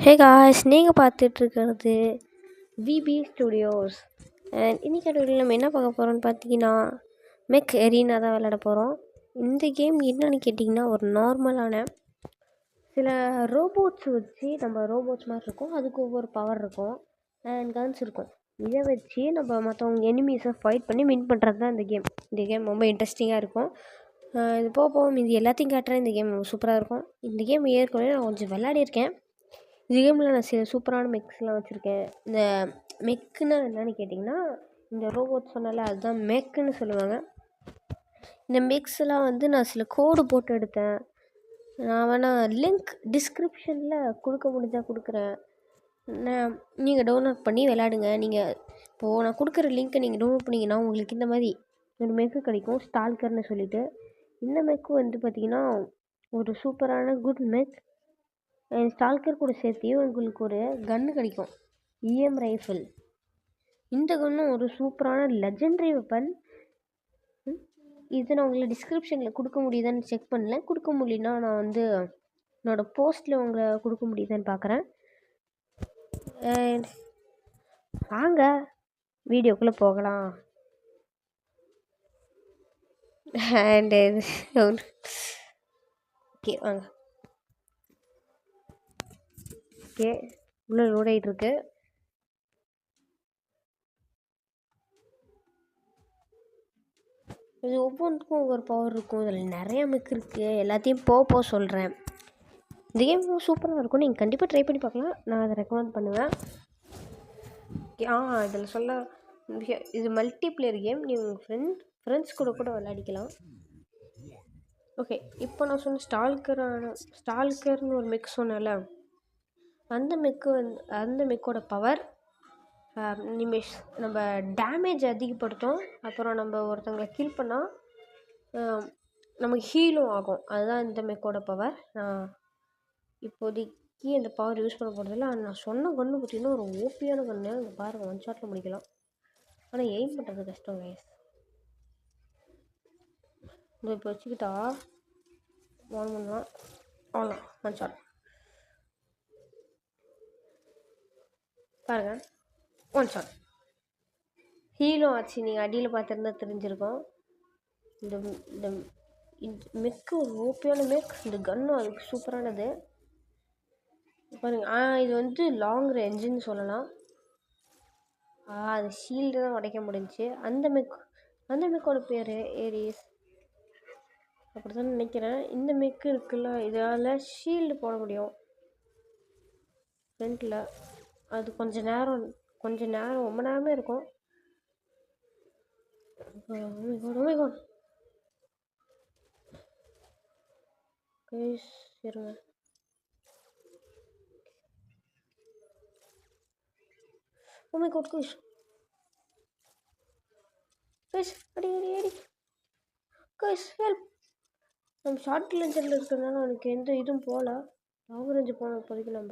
Hey guys, நீங்கள் பார்த்துட்ருக்கிறது VP studios. And இன்றைக்கி வீடியோவில் நம்ம என்ன பார்க்க போகிறோம்னு பார்த்தீங்கன்னா, மெக் எரீனா தான் விளையாட போகிறோம். இந்த கேம் என்னன்னு கேட்டிங்கன்னா, ஒரு நார்மலான சில ரோபோட்ஸ் வச்சு நம்ம ரோபோட்ஸ் மாதிரி இருக்கும், அதுக்கு ஒவ்வொரு பவர் இருக்கும் அண்ட் கன்ஸ் இருக்கும். இதை வச்சு நம்ம மற்றவங்க எனிமீஸை ஃபைட் பண்ணி வின் பண்ணுறது தான் இந்த கேம். இந்த கேம் ரொம்ப இன்ட்ரெஸ்டிங்காக இருக்கும். இது போக இது எல்லாத்தையும் காட்டுறேன். இந்த கேம் சூப்பராக இருக்கும். இந்த கேம் ஏற்கனவே நான் கொஞ்சம் விளையாடிருக்கேன். இந்த கேமில் நான் சில சூப்பரான மெக்ஸ்லாம் வச்சுருக்கேன். இந்த மெக்குன்னா என்னென்னு கேட்டிங்கன்னா, இந்த ரோபோட் சொன்னால அதுதான் மெக்குன்னு சொல்லுவாங்க. இந்த மெக்ஸ்லாம் நான் சில கோடு போட்டு எடுத்தேன். நான் வேணால் லிங்க் டிஸ்கிரிப்ஷனில் கொடுக்க முடிஞ்சால் கொடுக்குறேன். நீங்கள் டவுன்லோட் பண்ணி விளையாடுங்க. நீங்கள் இப்போது நான் கொடுக்குற லிங்க்கை நீங்கள் டவுன்லோட் பண்ணிங்கன்னா உங்களுக்கு இந்த மாதிரி ஒரு மெக்கு கிடைக்கும், ஸ்டால்கர்னு சொல்லிவிட்டு. இந்த மெக்கு பார்த்திங்கன்னா ஒரு சூப்பரான குட் மெக். ஸ்டால்கர் கூட சேர்த்து உங்களுக்கு ஒரு கன்று கிடைக்கும், இஎம் ரைஃபிள். இந்த கன்னும் ஒரு சூப்பரான லெஜெண்டரி வெப்பன். இது நான் உங்களுக்கு டிஸ்கிரிப்ஷனில் கொடுக்க முடியுதான்னு செக் பண்ணல. கொடுக்க முடியலன்னா நான் என்னோடய போஸ்ட்டில் உங்களை கொடுக்க முடியுதான்னு பார்க்குறேன். வாங்க வீடியோக்குள்ளே போகலாம். அண்டு ஓகே வாங்க. ஓகே, உள்ளே லோட் ஆகிட்டுருக்கு. இது ஒவ்வொன்றுக்கும் ஒவ்வொரு பவர் இருக்கும். இதில் நிறைய மெக் இருக்குது. எல்லாத்தையும் போக சொல்கிறேன். இந்த கேம் சூப்பராக இருக்கும். நீங்கள் கண்டிப்பாக ட்ரை பண்ணி பார்க்கலாம். நான் அதை ரெக்கமெண்ட் பண்ணுவேன். இதில் சொல்ல இது மல்டிப்ளேயர் கேம். நீ உங்கள் ஃப்ரெண்ட்ஸ் கூட விளையாடிக்கலாம். ஓகே, இப்போ நான் சொன்ன ஸ்டால்கர்னு ஒரு மெக் சொன்னேன்ல, அந்த மெக்கோட பவர் நம்ம டேமேஜ் அதிகப்படுத்தும். அப்புறம் நம்ம ஒருத்தங்களை கில் பண்ணால் நமக்கு ஹீலும் ஆகும். அதுதான் இந்த மெக்கோட பவர். நான் இப்போதைக்கு அந்த பவர் யூஸ் பண்ண போகிறதில்ல. நான் சொன்ன கன்று பார்த்திங்கன்னா ஒரு ஓபியான கன்று. அங்கே பாருங்கள், ஒன் ஷாட்டில் முடிக்கலாம். ஆனால் எய்ம் பண்ணுறது கஷ்டம் கைஸ். இப்போ வச்சுக்கிட்டா வான் பண்ணலாம், அவ்வளோ ஒன் ஷாட் பாருங்கள், ஒன் ஷாட் ஹீலும் ஆச்சு. நீங்கள் அடியில் பார்த்துருந்தா தெரிஞ்சிருக்கும். இந்த மெக்கு ஒரு ஓபியான மெக். இந்த கன்னும் அதுக்கு சூப்பரானது பாருங்கள். இது லாங் ரேஞ்சுன்னு சொல்லலாம். அது ஷீல்டு தான் உடைக்க முடிஞ்சிச்சு. அந்த மெக்கோட பேர் ஏரிஸ் அப்படி தான் நினைக்கிறேன். இந்த மெக்கு இருக்குல்ல, இதால் ஷீல்டு போட முடியும் ஃப்ரண்ட்டில். அது கொஞ்சம் நேரம் ரொம்ப நேரமே இருக்கும். இருங்க, oh my god guys, அடி guys help. நம்ம ஷார்ட் ரேஞ்சில் இருக்கிறதுனால அவனுக்கு எந்த இதுவும் போகல. லாங் ரேஞ்சு போனோம் இப்போதைக்கு நம்ம.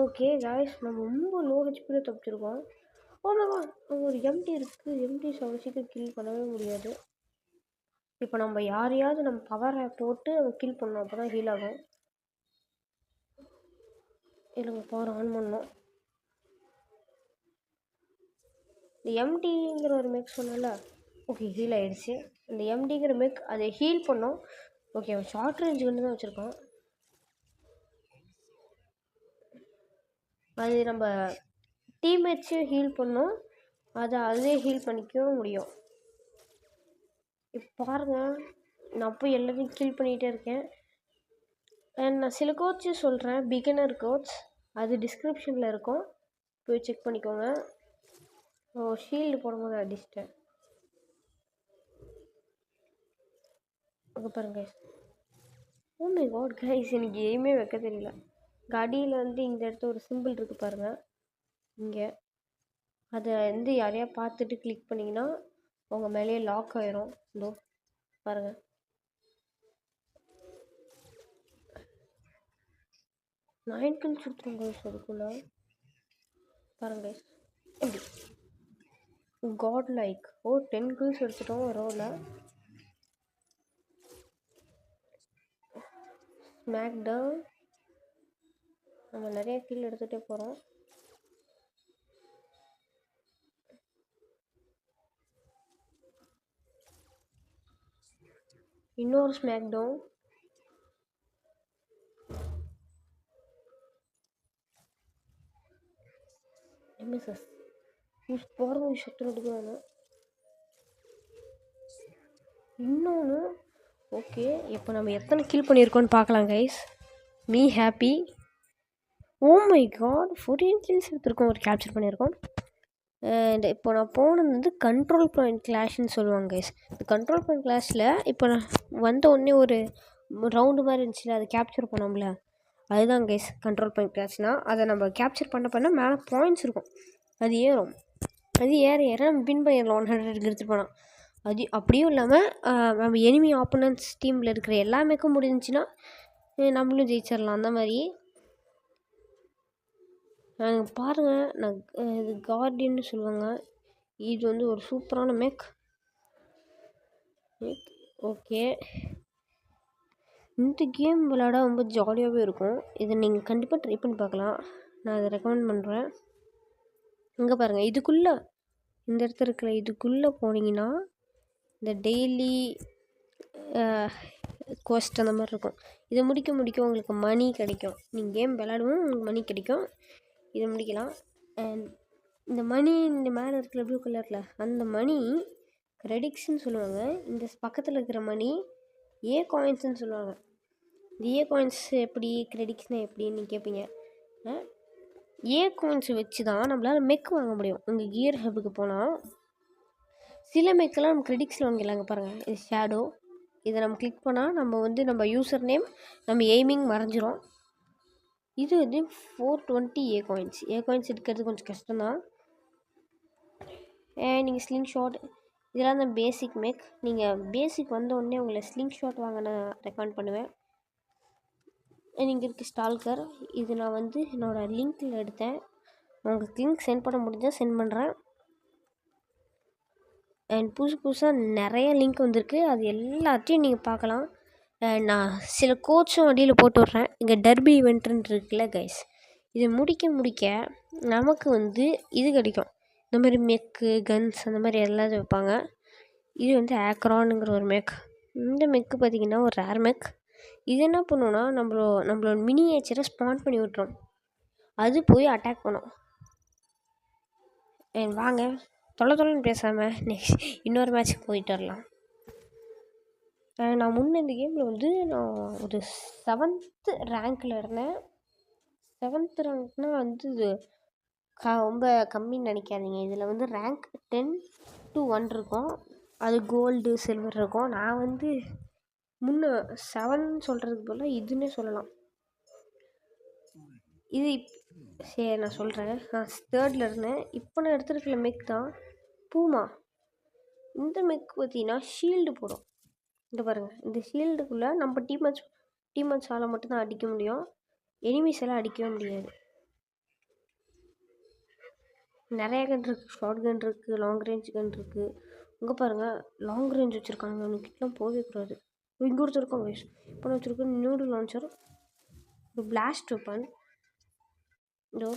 ஓகே காய்ஸ், நம்ம ரொம்ப லோ ஹெச்பியில் தப்பிச்சிருக்கோம். ஓமாவா, அங்கே ஒரு எம்டி இருக்குது. எம்டி அவ்வளோ சீக்கிரம் கில் பண்ணவே முடியாது. இப்போ நம்ம யாரையாவது நம்ம பவரை போட்டு நம்ம கில் பண்ணோம், அப்போ தான் ஹீல் ஆகும். இல்லைங்க, பவர் ஆன் பண்ணோம். இந்த எம்டிங்கிற ஒரு மெக் சொன்னால, ஓகே ஹீல் ஆகிடுச்சு. இந்த எம்டிங்கிற மெக் அதை ஹீல் பண்ணோம். ஓகே, அவன் ஷார்ட் ரேஞ்சுக்கு தான் வச்சுருக்கான். அது நம்ம டீம்மேட்ஸையும் ஹீல் பண்ணோம், அதே ஹீல் பண்ணிக்கவும் முடியும். இப்போ பாருங்கள், நான் போய் எல்லாத்தையும் கில் பண்ணிகிட்டே இருக்கேன். அண்ட் நான் சில கோட்ஸு சொல்கிறேன், பிகினர் கோட்ஸ். அது டிஸ்கிரிப்ஷனில் இருக்கும், போய் செக் பண்ணிக்கோங்க. ஷீல்டு போடும்போது அடிச்சிட்டேன். ஓகே பாருங்க, ஓ மை காட் கைஸ், எனக்கு எய்மே வைக்க தெரியல. கடியில் இந்த இடத்துல ஒரு சிம்பிள் இருக்குது பாருங்கள், இங்கே அதை யாரையா பார்த்துட்டு கிளிக் பண்ணிங்கன்னா உங்கள் மேலேயே லாக் ஆயிரும். இதோ பாருங்கள், 9 kills எடுத்துருங்க அதுக்குள்ள. பாருங்க எப்படி காட் லைக். 10 kills எடுத்துட்டோம் ரோவில். Smack down. நம்ம நிறைய கில் எடுத்துகிட்டே போகிறோம். இன்னொரு ஸ்மாக் டவுன். எம்எஸ்எஸ் போகிறது ஷட்டு எடுக்கணும். இன்னொன்று. ஓகே, இப்போ நம்ம எத்தனை கில் பண்ணியிருக்கோன்னு பார்க்கலாம் guys. Me happy. Oh my god, 14 kills எடுத்துருக்கோம், ஒரு கேப்சர் பண்ணியிருக்கோம். அண்ட் இப்போ நான் போனது வந்து கண்ட்ரோல் பாயிண்ட் கிளாஷ்னு சொல்லுவாங்க கைஸ். இந்த கண்ட்ரோல் பாயிண்ட் கிளாஷில் இப்போ நான் வந்த உடனே ஒரு ரவுண்டு மாதிரி இருந்துச்சுல, அதை கேப்சர் பண்ணோம்ல, அதுதான் கைஸ் கண்ட்ரோல் பாயிண்ட் கிளாஷ்னால். அதை நம்ம கேப்சர் பண்ண மேலே பாயிண்ட்ஸ் இருக்கும், அது ஏறும். அது ஏற நம்ம வின் பண்ணிடலாம் 100 எடுத்துகிட்டு போனால். அது அப்படியும் இல்லாமல் நம்ம எனிமி ஆப்போனன்ட்ஸ் டீமில் இருக்கிற எல்லாமேக்கும் முடிஞ்சுன்னா நம்மளும் ஜெயிச்சிடலாம். அந்த மாதிரி பாருங்கள், நான் இது கார்டியன்னு சொல்லுவாங்க. இது வந்து ஒரு சூப்பரான மேக். ஓகே, இந்த கேம் விளையாட ரொம்ப ஜாலியாகவே இருக்கும். இதை நீங்கள் கண்டிப்பாக ட்ரை பண்ணி பார்க்கலாம், நான் அதை ரெக்கமெண்ட் பண்ணுறேன். இங்கே பாருங்கள், இதுக்குள்ளே இந்த இடத்துல இருக்கிற இதுக்குள்ளே போனீங்கன்னா இந்த டெய்லி கோஸ்ட் அந்த மாதிரி இருக்கும். இதை முடிக்க உங்களுக்கு மணி கிடைக்கும். நீங்கள் கேம் விளையாடுவோம், உங்களுக்கு மணி கிடைக்கும். இதை முடிக்கலாம். அண்ட் இந்த மணி இந்த மேலே இருக்கிற ப்ளூ கலரில் அந்த மணி கிரெடிட்ஸ்ன்னு சொல்லுவாங்க. இந்த பக்கத்தில் இருக்கிற மணி ஏ காயின்ஸ்ன்னு சொல்லுவாங்க. இந்த ஏ காயின்ஸ் எப்படி, கிரெடிட்ஸ்னால் எப்படின்னு கேட்பீங்க. ஏ காயின்ஸ் வச்சு தான் நம்மளால் மெக் வாங்க முடியும். உங்கள் கியர் ஹப்புக்கு போனால் சில மெக்கெல்லாம் நம்ம கிரெடிட்ஸில் வாங்கிடலாங்க. பாருங்கள், இது ஷேடோ. இதை நம்ம கிளிக் பண்ணால் நம்ம யூசர் நேம், நம்ம எய்மிங் மறைஞ்சிரும். இது வந்து 420 ஏ காயின்ஸ். ஏ காயின்ஸ் எடுக்கிறது கொஞ்சம் கஷ்டம்தான். நீங்கள் ஸ்லிங் ஷாட், இதெல்லாம் தான் பேசிக் மேக். நீங்கள் பேசிக் வந்தோடனே உங்களை ஸ்லிங் ஷாட் வாங்க நான் ரெக்கமெண்ட் பண்ணுவேன். நீங்கள் இருக்குது ஸ்டால்கர். இது நான் வந்து என்னோடய லிங்க்கில் எடுத்தேன். உங்களுக்கு லிங்க் சென்ட் பண்ண முடிஞ்சால் சென்ட் பண்ணுறேன். அண்ட் புதுசாக நிறைய லிங்க் வந்திருக்கு, அது எல்லாத்தையும் நீங்கள் பார்க்கலாம். நான் சில கோட்ஸும் அடியில் போட்டு விட்றேன். இங்கே டர்பி ஈவெண்ட்டுன்னு இருக்குல்ல கைஸ், இதை முடிக்க நமக்கு வந்து இது கிடைக்கும். இந்த மாதிரி மெக்கு, கன்ஸ் அந்த மாதிரி எல்லாத்தையும் வைப்பாங்க. இது வந்து ஆக்ரானுங்கிற ஒரு மெக். இந்த மெக்கு பார்த்திங்கன்னா ஒரு ரேர் மெக். இது என்ன பண்ணுன்னா நம்மளோட மினியேச்சரை ஸ்பான் பண்ணி விட்டுரும். அது போய் அட்டாக் பண்ணும். வாங்க தொலைன்னு பேசாமல் நெக்ஸ்ட் இன்னொரு மேட்ச்சுக்கு போயிட்டு வரலாம். நான் முன்னே இந்த கேமில் வந்து நான் ஒரு 7th ரேங்க்கில் இருந்தேன். 7th ரேங்க்னால் வந்து இது ரொம்ப கம்மின்னு நினைக்காதீங்க. இதில் வந்து ரேங்க் 10 to 1 இருக்கும். அது கோல்டு, சில்வர் இருக்கும். நான் வந்து முன்னே 7 சொல்கிறதுக்கு போல் இதுன்னே சொல்லலாம். இது சரி நான் சொல்கிறேன். நான் 3rd இருந்தேன். இப்போ நான் எடுத்துருக்கிற மெக் தான் பூமா. இந்த மெக் பார்த்தீங்கன்னா ஷீல்டு போடும். இந்த பாருங்கள், இந்த ஷீல்டுக்குள்ளே நம்ம டீம்மேட்ஸால் மட்டும்தான் அடிக்க முடியும். எனிமீஸ் எல்லாம் அடிக்கவே முடியாது. நிறைய கன் இருக்குது, ஷார்ட் கன் இருக்குது, லாங் ரேஞ்ச் கன் இருக்குது. இங்கே பாருங்கள், லாங் ரேஞ்ச் வச்சுருக்காங்க. அவனுக்கிட்டலாம் போகவே கூடாது. இங்கே ஒருத்தருக்கோம் வயசு இப்போ நான் வச்சுருக்கேன் நியூடு லான்ச்சர், ஒரு பிளாஸ்ட் வெப்பன். இதோ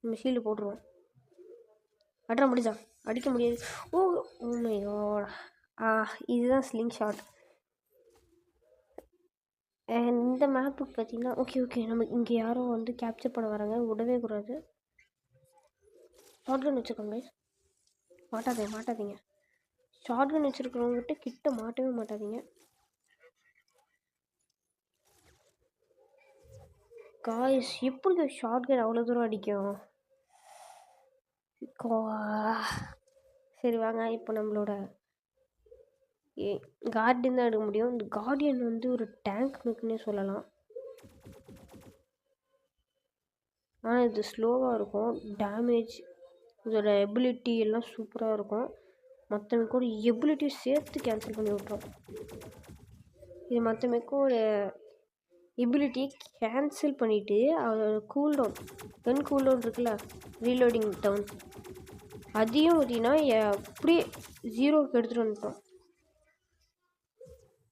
நம்ம ஷீல்டு போட்டுருவோம். அட்ரா முடிஞ்சா அடிக்க முடியாது. ஓ மை காட், இதுதான் ஸ்லிங் ஷாட். இந்த மேப்புக்கு பார்த்தீங்கன்னா ஓகே நம்ம இங்கே யாரோ வந்து கேப்சர் பண்ண வராங்க, விடவே கூடாது. ஷார்ட் கன் வச்சுக்கோங்க, மாட்டாதீங்க. ஷார்ட் கன் வச்சுருக்கிறவங்ககிட்ட கிட்ட மாட்டவே மாட்டாதீங்க. காய்ஸ், எப்படி ஷார்ட் கன் அவ்வளோ தூரம் அடிக்கும்? சரி வாங்க, இப்போ நம்மளோட கார்டியன் தான் எடுக்க முடியும். இந்த கார்டியன் வந்து ஒரு டேங்க் மெக்குன்னே சொல்லலாம். ஆனால் இது ஸ்லோவாக இருக்கும். டேமேஜ், இதோட எபிலிட்டி எல்லாம் சூப்பராக இருக்கும். மற்ற மெக்கோட எபிலிட்டியும் சேர்த்து கேன்சல் பண்ணி விட்றோம். இது மற்ற மெக்கோட எபிலிட்டியை கேன்சல் பண்ணிவிட்டு அதோட கூல்டவுன், கன் கூல்டவுன் இருக்குல்ல, ரீலோடிங் டவுன், அதையும் பார்த்தீங்கன்னா அப்படியே 0க்கு எடுத்துகிட்டு வந்துட்டோம்.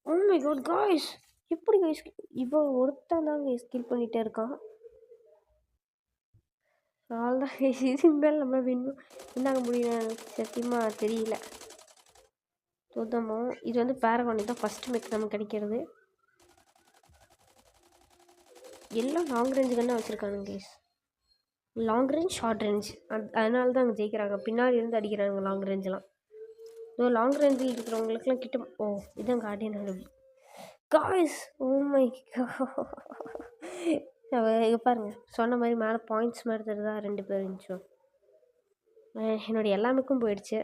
ஓ மை காட் காய்ஸ், எப்படி கைஸ் இவன் ஒருத்தன் தான் கைஸ் கில் பண்ணிகிட்டே இருக்கான். அவ்வளோதான் கைஸ், இதுக்கு மேலே நம்ம என்னாக முடியும் சத்தியமாக தெரியல. சுத்தமோ இது வந்து பேரகான் தான் ஃபஸ்ட்டு மெக் நமக்கு கிடைக்கிறது. எல்லாம் லாங் ரேஞ்சு கண்ணா வச்சுருக்கானுங்க guys. Long range short range அதனால தான் அங்கே ஜெயிக்கிறாங்க. பின்னாடி இருந்து அடிக்கிறாங்க லாங் ரேஞ்செலாம். இதோ லாங் ரேஞ்சில் இருக்கிறவங்களுக்குலாம் கிட்ட இதுதான் கார்டியன் அனுபவி காய்ஸ். ஓ மை இங்கே பாருங்கள், சொன்ன மாதிரி மேலே பாயிண்ட்ஸ் மாதிரி தெரியுதா 2 பேர் இருந்துச்சோம். என்னுடைய எல்லா மெக்கும் போயிடுச்சு.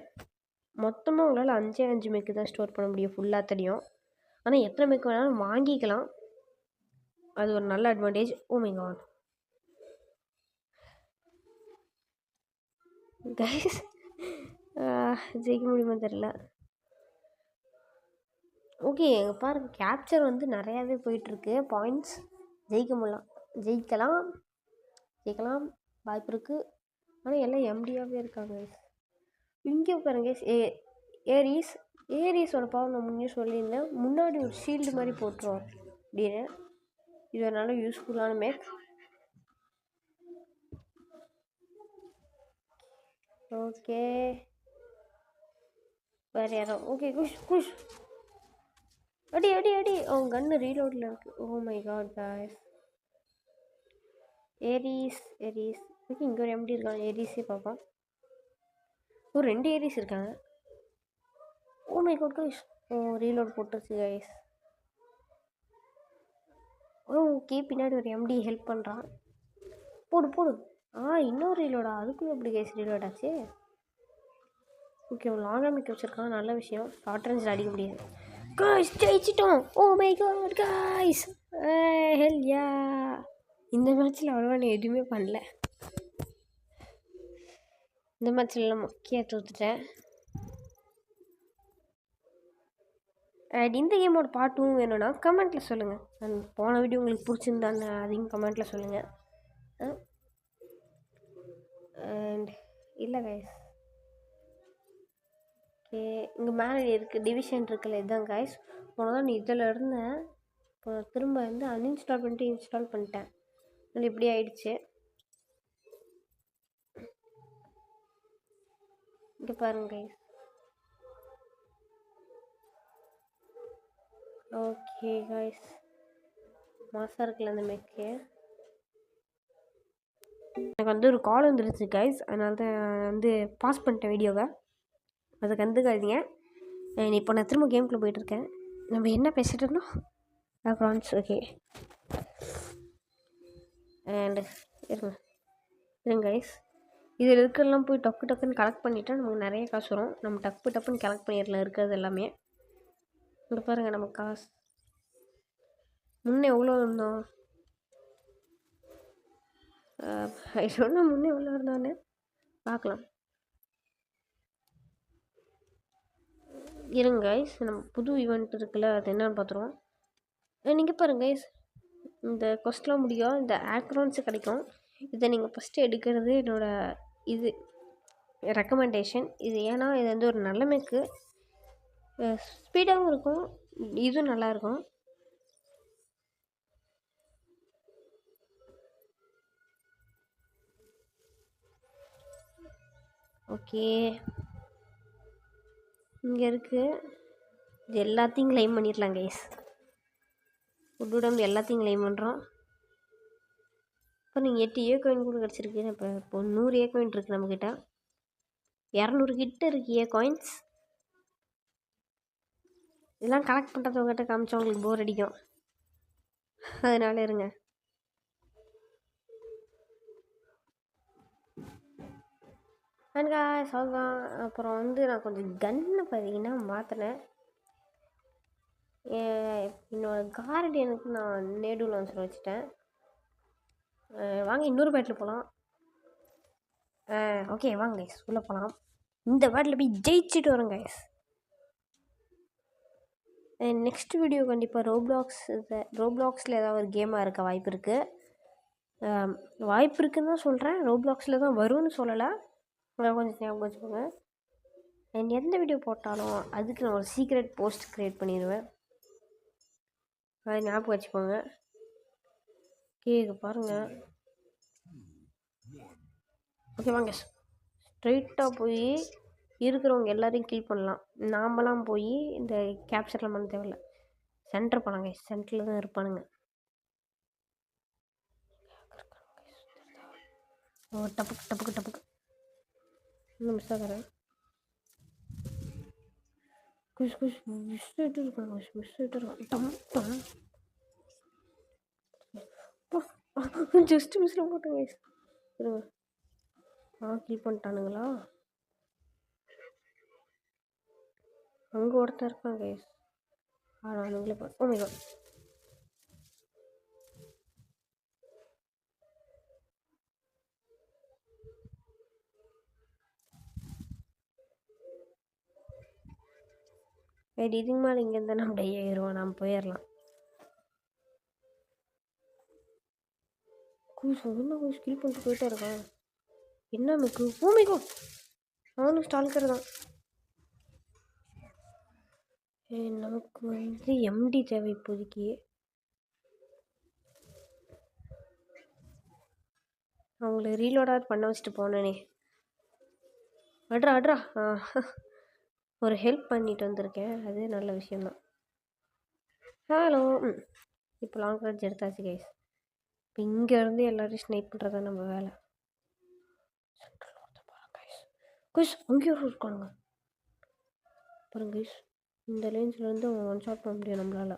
மொத்தமாக உங்களால் 5 மெக்கு தான் ஸ்டோர் பண்ண முடியும் ஃபுல்லாக தெரியும். ஆனால் எத்தனை மெக்கு வேணாலும் வாங்கிக்கலாம், அது ஒரு நல்ல advantage. Oh my god guys, ஜெயிக்க முடியுமா தெரில. ஓகே பாருங்கள், கேப்சர் வந்து நிறையாவே போயிட்டுருக்கு. பாயிண்ட்ஸ் ஜெயிக்கலாம் வாய்ப்பு இருக்குது. ஆனால் எல்லாம் எம்டியாகவே இருக்காங்க. இங்கே பாருங்க ஏரிஸோட பவர் நான் முன்னே சொல்லியிருந்தேன். முன்னாடி ஒரு ஷீல்டு மாதிரி போட்டுருவோம் அப்படின்னு. இது ஒரு நல்ல யூஸ்ஃபுல்லான மேக். ஓகே வேறு யாரோ ஓகே குஷ் அடி அவன் கன்று ரீலோடில் இருக்கு. ஓ மை காட் காய்ஸ், ஏரிஸ் ஓகே இங்கே ஒரு எம்டி இருக்காங்க. ஏரிஸே பார்ப்போம். ஒரு 2 ஏரிஸ் இருக்காங்க. Oh my god guys, reload போட்டுருச்சு காய்ஸ். ஓகே பின்னாடி ஒரு எம்டி ஹெல்ப் பண்ணுறான். போடு இன்னொரு ரீலோடா, அதுக்குள்ளே எப்படி கைஸ் ரீலோட் ஆச்சு. ஓகே லாங் ரேஞ்ச் வச்சுருக்கான், நல்ல விஷயம். ஷார்ட் ரேஞ்சில் அடிக்க முடியாது. காய்ஸ் ஜெயிச்சிட்டோம். Oh my god guys, hell yeah. இந்த மேட்ச்சில் அவ்வளோவா நான் எதுவுமே பண்ணல. இந்த மேட்ச்லாம் முக்கிய தோத்துட்டேன். அண்ட் இந்த கேமோட பார்ட் 2 வேணும்னா கமெண்ட்டில் சொல்லுங்கள். அண்ட் போன வீடியோ உங்களுக்கு பிடிச்சிருந்தான்னு அதையும் கமெண்ட்டில் சொல்லுங்கள். அண்ட் இல்லை கைஸ், ஓகே இங்கே மேலே இருக்குது டிவிஷன் இருக்குல்ல, இதுதான் கைஸ். போனதான் நீ இதில் இருந்தேன், இப்போ திரும்ப வந்து அன்இன்ஸ்டால் பண்ணிட்டு இன்ஸ்டால் பண்ணிட்டேன். அது இப்படி ஆயிடுச்சு. இங்கே பாருங்க கைஸ். ஓகே கைஸ், மாசாக இருக்குல்ல அந்த மேக்கு. எனக்கு வந்து ஒரு கால் வந்துருச்சு கைஸ், அதனால தான் வந்து பாஸ் பண்ணிட்டேன் வீடியோவை. அதை கண்டுக்காதீங்க. இப்போ நான் திரும்ப கேமுக்குள்ளே போயிட்டுருக்கேன். நம்ம என்ன பேசிகிட்டு இருந்தோம் அக்கௌண்ட்ஸ். ஓகே அண்டு இருங்க கைஸ், இதில் இருக்கிறதெல்லாம் போய் டக்குன்னு கலெக்ட் பண்ணிட்டா நமக்கு நிறைய காசு வரும். நம்ம டப்புன்னு கலெக்ட் பண்ணிடலாம் இருக்கிறது எல்லாமே. இங்கே பாருங்கள், நம்ம காசு முன்னே எவ்வளோ இருந்தோம் சொன்னால் முன்னே எவ்வளோ இருந்தோன்னு பார்க்கலாம். இருங்க கைஸ், நம்ம புது ஈவெண்ட் இருக்குல்ல, அது என்னன்னு பார்த்துருவோம். நீங்கள் பாருங்க கைஸ், இந்த கொஸ்ட்லாம் முடியும், இந்த ஆக்ரோன்ஸு கிடைக்கும். இதை நீங்கள் ஃபஸ்ட்டு எடுக்கிறது என்னோடய இது ரெக்கமெண்டேஷன். இது ஏன்னா இது வந்து ஒரு நல்ல மேக்கு, ஸ்பீடாகவும் இருக்கும், இதுவும் நல்லாயிருக்கும். ஓகே இங்கே இருக்குது, இது எல்லாத்தையும் கிளைம் பண்ணிடலாம் கைஸ். உடம்பு எல்லாத்தையும் கிளைம் பண்ணுறோம். இப்போ நீங்கள் 8 ஏ காயின் கூட கிடச்சிருக்கு. இப்போ 100 ஏ காயின் இருக்குது நம்மக்கிட்ட, 200 கிட்ட இருக்குது ஏ காயின்ஸ். இதெல்லாம் கலெக்ட் பண்ணுறவங்ககிட்ட காமிச்சா உங்களுக்கு போர் அடிக்கும், அதனால இருங்க. அண்ட் சொல்லுவான். அப்புறம் வந்து நான் கொஞ்சம் கன்னை பார்த்தீங்கன்னா மாற்றினேன். என்னோடய கார்டியனுக்கு நான் நேடு லான்ச்சர் வச்சுட்டேன். வாங்க இன்னொரு பேட்டில் போகலாம். ஓகே வாங்க கைஸ் உள்ளே போகலாம். இந்த பேட்டில் போய் ஜெயிச்சுட்டு வரோம் கைஸ். நெக்ஸ்ட் வீடியோ கண்டிப்பாக ரோப்ளாக்ஸில் ஏதாவது ஒரு கேமாக இருக்க வாய்ப்பு இருக்குது. வாய்ப்பு இருக்குதுன்னு தான் சொல்கிறேன், ரோப்ளாக்ஸில் தான் வரும்னு சொல்லலை. கொஞ்சம் ஞாபகம் வச்சுக்கோங்க. அண்ட் எந்த வீடியோ போட்டாலும் அதுக்கு நான் ஒரு சீக்ரெட் போஸ்ட் க்ரியேட் பண்ணிடுவேன். அதை ஞாபகம் வச்சுக்கோங்க. பாருங்கள். ஓகே வாங்க, ஸ்ட்ரைட்டாக போய் இருக்கிறவங்க எல்லாரையும் கில் பண்ணலாம். நாமலாம் போய் இந்த கேப்சர்லாம் பண்ண தேவையில்ல. சென்டர் போனாங்க, சென்டரில் தான் இருப்பானுங்க. டப்புக்கு டப்புக்கு டப்புக்கு இன்னும் மிஸ் ஆகிறேன். குஷ் குஷ் மிஸ் ஆகிட்டு இருக்காங்க, மிஸ் ஆகிட்டு இருக்காங்க. ஜஸ்ட் மிஸ்ல போட்டேன் கைஸ். கில் பண்ணிட்டானுங்களா? அங்கே ஒருத்தர் இருக்கான் கைஸ். அவனுங்களே ஓ மை காட். இதுக்கு மேலே இங்கேருந்து நம்ம டை ஆயிடுவோம். நம்ம போயிடலாம். என்ன கில் பண்ணிட்டு போயிட்டே இருக்கான். என்ன மிக்கு? ஓ மை காட், அவனும் ஸ்டால்கர் தான். நமக்கு வந்து எம்டி தேவை இப்போதைக்கு. அவங்கள ரீலோடாவது பண்ண வச்சுட்டு போனேனே. அட்ரா ஒரு ஹெல்ப் பண்ணிட்டு வந்திருக்கேன், அது நல்ல விஷயந்தான். ஹலோ. இப்போ லாங் ரேஞ்ச் எடுத்தாச்சு கைஸ். இப்போ இங்கேருந்து எல்லோரும் ஸ்னைப் பண்ணுறது தான் நம்ம வேலை. கைஸ் அங்கேயும் இருக்கானுங்க பாருங்க கைஸ். இந்த ரேஞ்சிலேருந்து ஒன் ஷாட் பண்ண முடியும் நம்மளால்.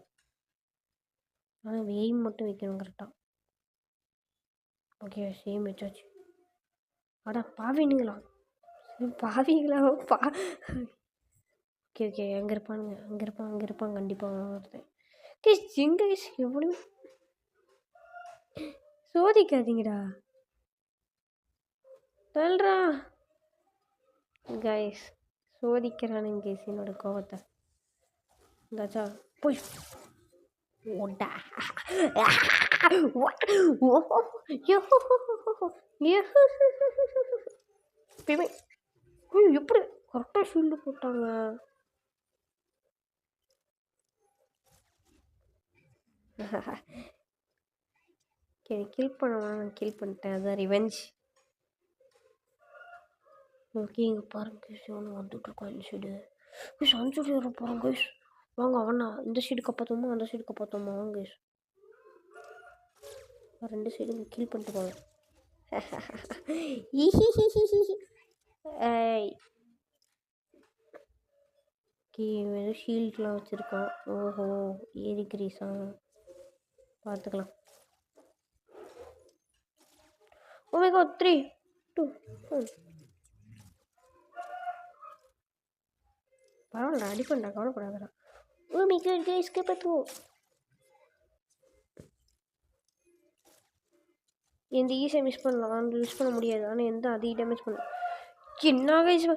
ஆனால் எய்ம் மட்டும் வைக்கணும் கரெக்டாக. ஓகே சேம் வச்சாச்சு. அடா பாவினுங்களா, பாவிங்களா ஓகே ஓகே. அங்கே இருப்பானுங்க, அங்கே இருப்பாங்க கண்டிப்பாக ஒருத்தன். கைஸ் எங்கே கைஸ் எவ்வளோ சோதிக்காதீங்கடா, தல்றா கைஸ். சோதிக்கிறானுங்க கைஸ் என்னோட கோவத்தை. இந்தாச்சா போய் ஓடா. எப்படி கரெக்டாக ஷீல்டு போட்டாங்க. கில் பண்ணுவேன், நான் கில் பண்ணிட்டேன், அதான் ரிவெஞ்ச். ஓகே இங்கே பாருங்க சிவன் வந்துட்டு இருக்கோம். இந்த சைடு சன்சூட் வர போகிறோம் கைஸ். வாங்க அவனா இந்த சைடுக்கு பார்த்தோமா அந்த சைடுக்கு பார்த்தோமா வாங்க கைஸ். ரெண்டு சைடும் கில் பண்ணிட்டு போங்க. வெறும் ஷீல்ட்லாம் வச்சுருக்கான். ஓஹோ ஏரி கிரீஸா, பார்த்துக்கலாம். Oh my god 3 2 1. பரவாயில்ல அடிப்பண்டா, கவலைப்படாதடா. ஓ மை காட் கைஸ் பார்த்துவோம். எந்த ஈஸியாக மிஸ் பண்ணலாம், அந்த மிஸ் பண்ண முடியாது. ஆனால் எந்த அதிக டேமேஜ் பண்ண என்ன கைஸ்.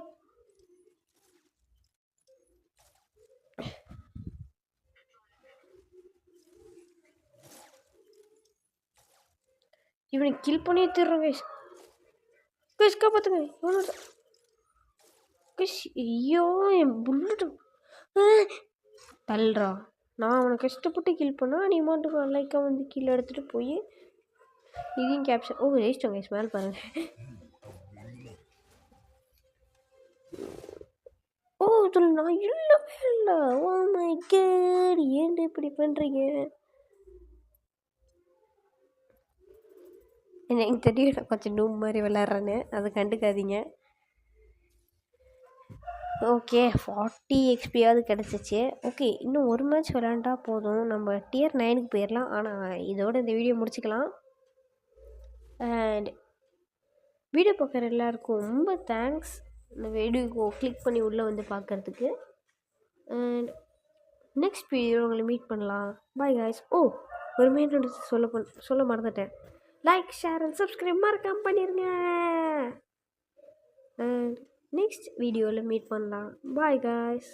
இவனை கில் பண்ணி தர்றோம் கைஸ். கைஸ் காப்பாற்றுங்க இவனோட கைஸ். ஐயோ என் புல்லட்டு தள்ளுறா. நான் அவனை கஷ்டப்பட்டு கில் பண்ணால் நீ மாட்டுக்கு லைக்காக வந்து கீழே எடுத்துகிட்டு போய் இதையும் கேப்சர். ஓ ஜெயிச்சிட்டோம் கைஸ். மேலே பாருங்க. ஓ இதில் நான் இல்லவே இல்லை. ஓ மை காட், ஏன்டா இப்படி பண்ணுறீங்க? எனக்கு தெரியும் நான் கொஞ்சம் நூம் மாதிரி விளாட்றேன்னு, அதை கண்டுக்காதீங்க. ஓகே 40 XPயாவது கிடச்சிச்சு. ஓகே இன்னும் ஒரு மேட்ச் விளாண்டா போதும், நம்ம Tier 9க்கு போயிடலாம். ஆனால் இதோட இந்த வீடியோ முடிச்சுக்கலாம். அண்ட் வீடியோ பார்க்குற எல்லாருக்கும் ரொம்ப தேங்க்ஸ், இந்த வீடியோக்கு கிளிக் பண்ணி உள்ளே வந்து பார்க்குறதுக்கு. அண்ட் நெக்ஸ்ட் வீடியோ உங்களை மீட் பண்ணலாம். Bye guys. ஓ ஒரு மெயின் சொல்ல மறந்துட்டேன். லைக் ஷேர் அண்ட் சப்ஸ்கிரைப் மறக்காம பண்ணிடுங்க. அண்ட் நெக்ஸ்ட் வீடியோவில் மீட் பண்ணலாம். Bye guys.